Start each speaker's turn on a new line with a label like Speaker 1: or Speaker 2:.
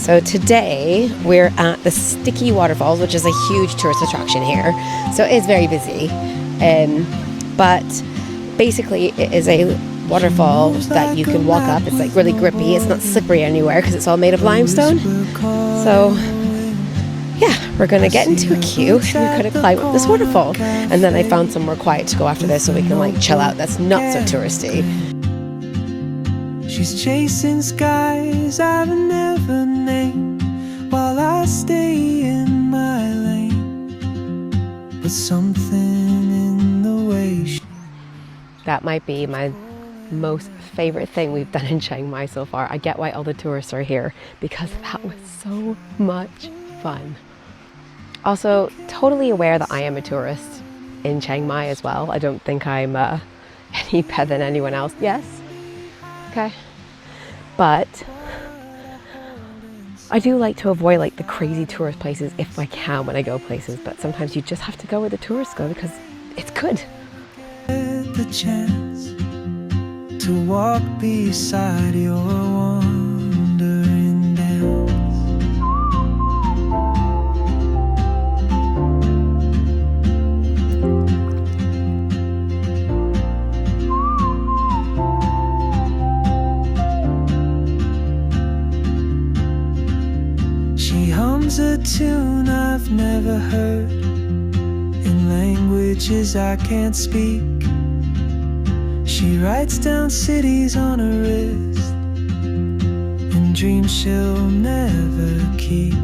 Speaker 1: So today we're at the Sticky Waterfalls, which is a huge tourist attraction here. So it is very busy. But basically it is a waterfall that you can walk up. It's like really grippy. It's not slippery anywhere because it's all made of limestone. So yeah, we're going to get into a queue and we're going to climb up this waterfall. And then I found somewhere quiet to go after this so we can like chill out. That's not so touristy.
Speaker 2: She's chasing skies I've never named while I stay in my lane. But something in the way
Speaker 1: That might be my most favorite thing we've done in Chiang Mai so far. I get why all the tourists are here because that was so much fun. Also, totally aware that I am a tourist in Chiang Mai as well. I don't think I'm any better than anyone else. Yes? Okay. But I do like to avoid like the crazy tourist places if I can when I go places, but sometimes you just have to go where the tourists go because it's good.
Speaker 2: The chance to walk beside your wandering dance. She hums a tune I've never heard in languages I can't speak. She writes down cities on her wrist and dreams she'll never keep.